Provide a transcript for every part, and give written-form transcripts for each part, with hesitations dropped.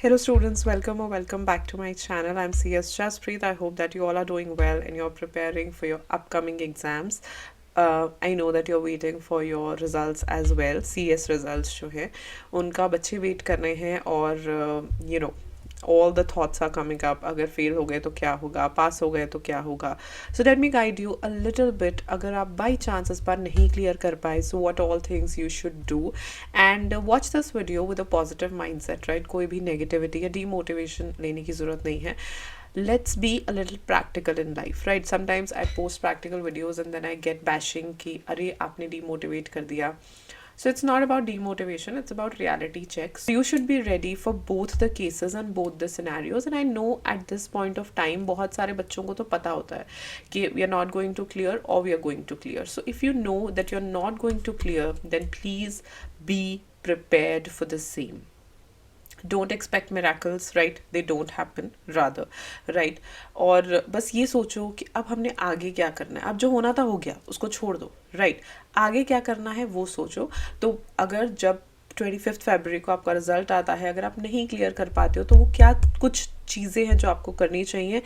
Hello students, welcome or welcome back to my channel. I'm CS Jaspreet. I hope that you all are doing well and you're preparing for your upcoming exams. I know that you're waiting for your results as well. CS results जो है उनका बच्चे wait कर रहे हैं और all the thoughts are coming up. अगर fail हो गए तो क्या होगा, पास हो गए तो क्या होगा. So let me guide you a little bit. अगर आप by chance इस बार नहीं clear कर पाए, so what all things you should do, and watch this video with a positive mindset, right? कोई भी negativity या demotivation लेने की ज़रूरत नहीं है. Let's be a little practical in life, right? Sometimes I post practical videos and then I get bashing कि अरे आपने demotivate कर दिया. So it's not about demotivation, it's about reality checks. You should be ready for both the cases and both the scenarios. And I know at this point of time बहुत सारे बच्चों को तो पता होता है कि we are not going to clear or we are going to clear. So if you know that you're not going to clear, then please be prepared for the same. Don't expect miracles, right? They don't happen, rather, right? और बस ये सोचो कि अब हमने आगे क्या करना है. अब जो होना था हो गया, उसको छोड़ दो, right? आगे क्या करना है वो सोचो. तो अगर जब 25 फरवरी को आपका रिजल्ट आता है, अगर आप नहीं क्लियर कर पाते हो तो वो क्या कुछ चीज़ें हैं जो आपको करनी चाहिए,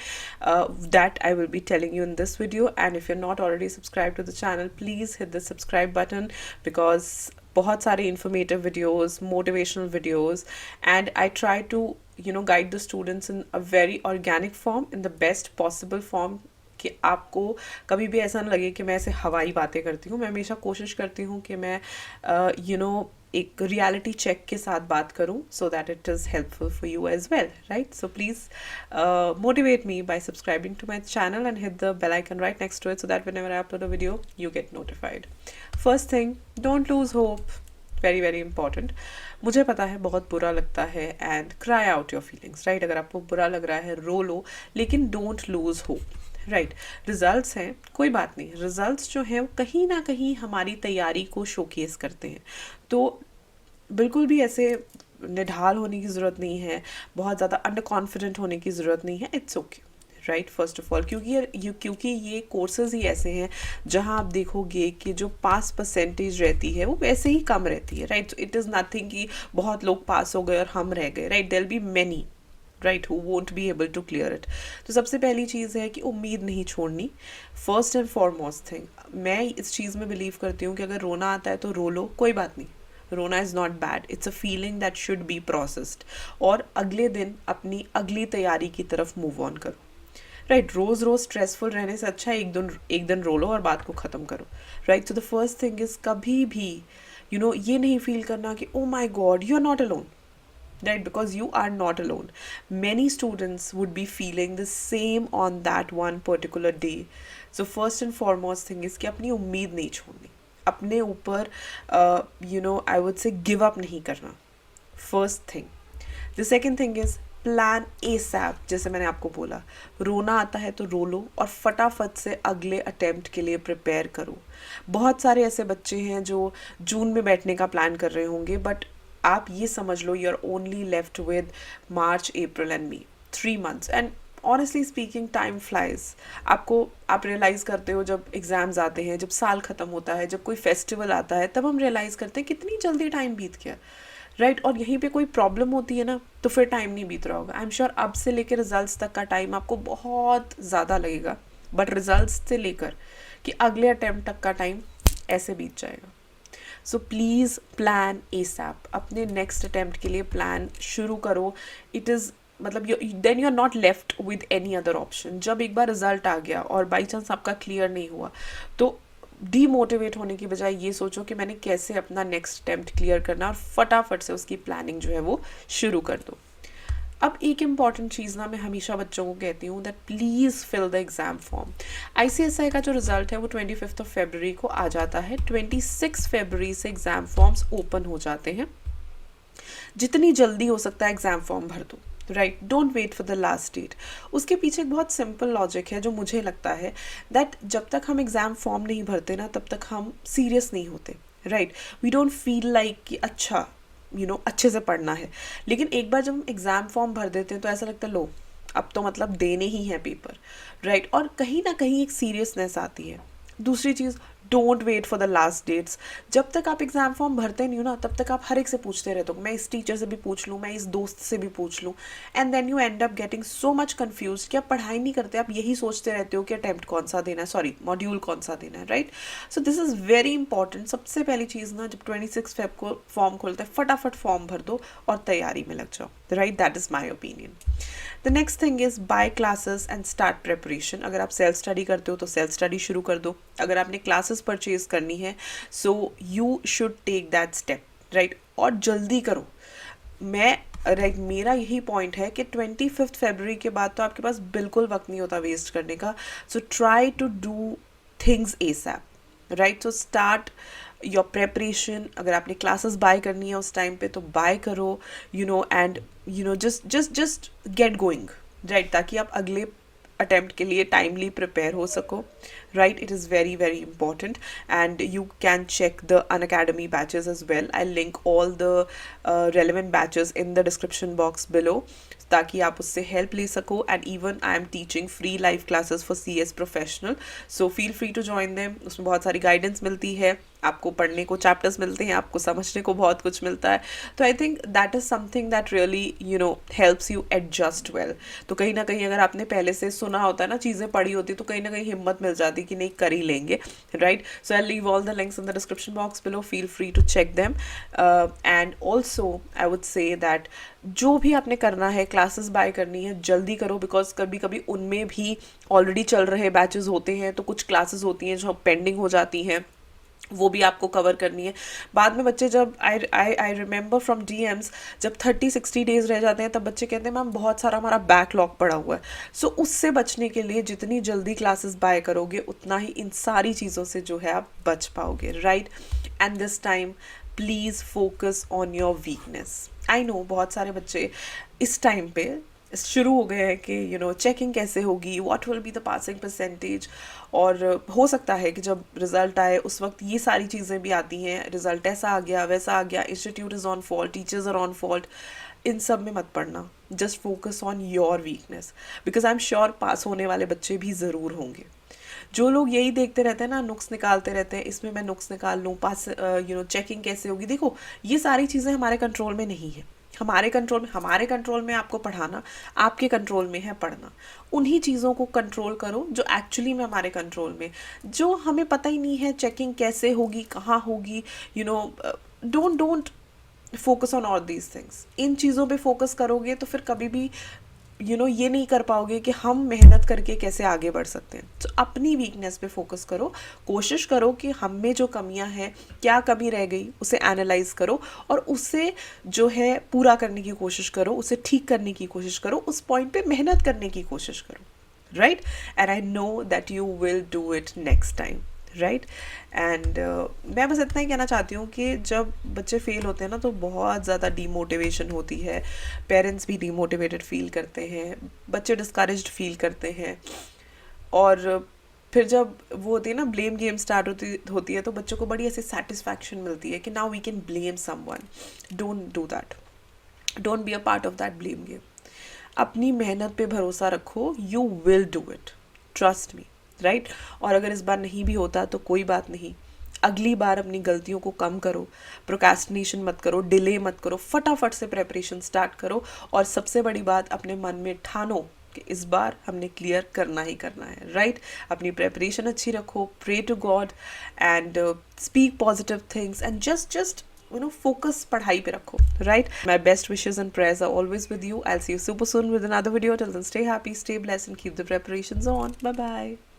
that I will be telling you in this video. And if you are not already subscribe to the channel, please hit the subscribe button because बहुत सारे informative videos, motivational videos, and I try to guide the students in a very organic form, in the best possible form, कि आपको कभी भी ऐसा ना लगे कि मैं ऐसे हवाई बातें करती हूँ. मैं हमेशा कोशिश करती हूँ कि मैं एक रियलिटी चेक के साथ बात करूँ, so that it is helpful for you as well, right? So please motivate me by subscribing to my channel and hit the bell icon right next to it, so that whenever I upload a video you get notified. First thing, don't lose hope. Very very important. मुझे पता है बहुत बुरा लगता है, and cry out your feelings, right? अगर आपको बुरा लग रहा है रो लो, लेकिन don't lose hope, right? Results हैं, कोई बात नहीं. रिजल्ट्स जो हैं वो कहीं ना कहीं हमारी तैयारी को शोकेस करते हैं. तो बिल्कुल भी ऐसे निढाल होने की ज़रूरत नहीं है, बहुत ज़्यादा अंडर कॉन्फिडेंट होने की ज़रूरत नहीं है. It's okay, right? First of all क्योंकि ये कोर्सेज ही ऐसे हैं जहां आप देखोगे कि जो पास परसेंटेज रहती है वो वैसे ही कम रहती है, राइट? इट इज़ नथिंग कि बहुत लोग पास हो गए और हम रह गए, right? There be many, right, who won't be able to clear it. तो सबसे पहली चीज़ है कि उम्मीद नहीं छोड़नी. फर्स्ट एंड फॉरमोस्ट थिंग, मैं इस चीज़ में बिलीव करती हूँ कि अगर रोना आता है तो रो लो, कोई बात नहीं. रोना is not bad, it's a feeling that should be processed. और अगले दिन अपनी अगली तैयारी की तरफ मूव ऑन करो, राइट? रोज़ रोज़ स्ट्रेसफुल रहने से अच्छा एक दिन रो लो और बात को ख़त्म करो, right? So the first thing is कभी भी ये नहीं फील करना कि oh my God you are not alone, right? Because you are not alone. Many students would be feeling the same on that one particular day. So first and foremost thing is कि अपनी उम्मीद नहीं छोड़नी, अपने ऊपर I would say give up नहीं करना. First thing. The second thing is plan ASAP. जैसे मैंने आपको बोला, रोना आता है तो रो लो और फटाफट से अगले अटेम्प्ट के लिए प्रिपेयर करो. बहुत सारे ऐसे बच्चे हैं जो जून में बैठने का प्लान कर रहे होंगे, बट आप ये समझ लो you are only left with March, April and May, 3 months. And honestly speaking time flies. आप रियलाइज़ करते हो जब एग्ज़ाम्स आते हैं, जब साल ख़त्म होता है, जब कोई फेस्टिवल आता है, तब हम रियलाइज़ करते हैं कितनी जल्दी टाइम बीत गया, राइट? और यहीं पे कोई प्रॉब्लम होती है ना तो फिर टाइम नहीं बीत रहा होगा. आई एम श्योर अब से लेकर रिजल्ट्स तक का टाइम आपको बहुत ज़्यादा लगेगा, बट रिजल्ट्स से लेकर कि अगले अटैम्प्ट तक का टाइम ऐसे बीत जाएगा. So please plan ASAP. अपने नेक्स्ट अटैम्प्ट के लिए प्लान शुरू करो. इट इज़ मतलब then you are not left with any other option. जब एक बार रिजल्ट आ गया और बाई चांस आपका क्लियर नहीं हुआ तो डीमोटिवेट होने की बजाय ये सोचो कि मैंने कैसे अपना नेक्स्ट अटैम्प्ट क्लियर करना, और फटाफट से उसकी प्लानिंग जो है वो शुरू कर दो. अब एक इम्पॉर्टेंट चीज़ ना मैं हमेशा बच्चों को कहती हूँ that please fill the exam form. ICSI का जो रिज़ल्ट है वो 25 फरवरी को आ जाता है. 26 फरवरी से एग्ज़ाम फॉर्म्स ओपन हो जाते हैं. जितनी जल्दी हो सकता है एग्ज़ाम फॉर्म भर दो, right? Don't wait for the last date. उसके पीछे एक बहुत सिंपल लॉजिक है जो मुझे लगता है दैट जब तक हम एग्ज़ाम फॉर्म नहीं भरते ना तब तक हम सीरियस नहीं होते, right? We don't feel like कि अच्छा अच्छे से पढ़ना है. लेकिन एक बार जब हम एग्ज़ाम फॉर्म भर देते हैं तो ऐसा लगता है लो अब तो मतलब देने ही है पेपर, राइट? और कहीं ना कहीं एक सीरियसनेस आती है. दूसरी चीज़, don't wait for the last dates. जब तक आप एग्जाम फॉर्म भरते नहीं हो ना, तब तक आप हर एक से पूछते रहते हो, मैं इस टीचर से भी पूछ लूँ, मैं इस दोस्त से भी पूछ लूँ, and then you end up getting so much confuse कि आप पढ़ाई नहीं करते, आप यही सोचते रहते हो कि अटेम्प्ट कौन सा देना है, सॉरी मॉड्यूल कौन सा देना है, right. So this is very important. सबसे पहली चीज़ ना, जब 26 फेब को फॉर्म खोलते हैं, फटाफट फॉर्म भर दो और तैयारी में लग जाओ, right. That is my opinion. The next thing is by classes and start preparation. अगर आप सेल्फ स्टडी करते हो तो सेल्फ स्टडी शुरू कर दो। अगर आपने क्लासेस परचेज करनी है, so you should take that step, right. और जल्दी करो। मैं राइट मेरा यही पॉइंट है कि 25 फरवरी के बाद तो आपके पास बिल्कुल वक्त नहीं होता वेस्ट करने का। So try to do things ASAP, right. So start your preparation. अगर आपने क्लासेस बाय करनी है उस टाइम पे तो बाय करो, and just get going, right, ताकि आप अगले अटेम्प्ट के लिए टाइमली प्रिपेयर हो सको, right. It is very very important and you can check the Unacademy batches as well. I link all the relevant batches in the description box below, ताकि आप उससे हेल्प ले सको। And even I am teaching free live classes for CS professional, so feel free to join them. उसमें बहुत सारी guidance मिलती है, आपको पढ़ने को चैप्टर्स मिलते हैं, आपको समझने को बहुत कुछ मिलता है। तो I think that is something that really helps you adjust well. तो कहीं ना कहीं अगर आपने पहले से सुना होता है ना, चीज़ें पढ़ी होती, तो कहीं ना कहीं हिम्मत मिल जाती कि नहीं कर ही लेंगे, right. So I leave all the links in the description box below, feel free to check them. And also I would say that जो भी आपने करना है, क्लासेस बाय करनी है, जल्दी करो, बिकॉज कभी कभी उनमें भी ऑलरेडी चल रहे बैचेस होते हैं, तो कुछ क्लासेस होती हैं जो पेंडिंग हो जाती हैं, वो भी आपको कवर करनी है। बाद में बच्चे जब आई रिमेंबर फ्रॉम DMs, जब 30-60 डेज रह जाते हैं, तब बच्चे कहते हैं मैम बहुत सारा हमारा बैकलॉग पड़ा हुआ है। सो उससे बचने के लिए जितनी जल्दी क्लासेस बाय करोगे, उतना ही इन सारी चीज़ों से जो है आप बच पाओगे, right. And this time please focus on your weakness. I know बहुत सारे बच्चे इस टाइम पे शुरू हो गए हैं कि चेकिंग कैसे होगी, what will be the passing percentage. और हो सकता है कि जब रिज़ल्ट आए उस वक्त ये सारी चीज़ें भी आती हैं, रिज़ल्ट ऐसा आ गया, वैसा आ गया, institute is on fault, teachers are on fault. इन सब में मत पढ़ना, just focus on your weakness, because I am sure pass होने वाले बच्चे भी ज़रूर होंगे। जो लोग यही देखते रहते हैं ना, नुक्स निकालते रहते हैं, इसमें मैं नुक्स निकाल लूँ, पास चेकिंग कैसे होगी, देखो ये सारी चीज़ें हमारे कंट्रोल में नहीं है। हमारे कंट्रोल में आपको पढ़ाना, आपके कंट्रोल में है पढ़ना। उन्हीं चीज़ों को कंट्रोल करो जो एक्चुअली में हमारे कंट्रोल में, जो हमें पता ही नहीं है चेकिंग कैसे होगी, कहाँ होगी, don't focus on all these things. इन चीज़ों पे फोकस करोगे तो फिर कभी भी ये नहीं कर पाओगे कि हम मेहनत करके कैसे आगे बढ़ सकते हैं। तो अपनी वीकनेस पे फोकस करो, कोशिश करो कि हम में जो कमियां हैं, क्या कमी रह गई, उसे एनालाइज करो और उसे जो है पूरा करने की कोशिश करो, उसे ठीक करने की कोशिश करो, उस पॉइंट पे मेहनत करने की कोशिश करो, right. And I know that you will do it next time, right. And मैं बस इतना ही कहना चाहती हूँ कि जब बच्चे फेल होते हैं ना, तो बहुत ज़्यादा डीमोटिवेशन होती है, पेरेंट्स भी डीमोटिवेटेड फील करते हैं, बच्चे डिस्करेज्ड फील करते हैं। और फिर जब वो होती है ना, ब्लेम गेम स्टार्ट होती है, तो बच्चों को बड़ी ऐसी सेटिस्फैक्शन मिलती है कि now we can blame someone. Don't do that, don't be a part of that blame game. अपनी मेहनत पे भरोसा रखो, you will do it, trust me, right. और अगर इस बार नहीं भी होता तो कोई बात नहीं, अगली बार अपनी गलतियों को कम करो, प्रोक्रेस्टिनेशन मत करो, डिले मत करो, फटाफट से प्रेपरेशन स्टार्ट करो। और सबसे बड़ी बात, अपने मन में ठानो कि इस बार हमने क्लियर करना ही करना है, राइट। अपनी प्रेपरेशन अच्छी रखो, pray to God and speak positive things and just focus पढ़ाई पे रखो, right? My best wishes and prayers are always with you. I'll see you super soon with another video. Till then, stay happy, stay blessed, and keep the preparations on. Bye bye.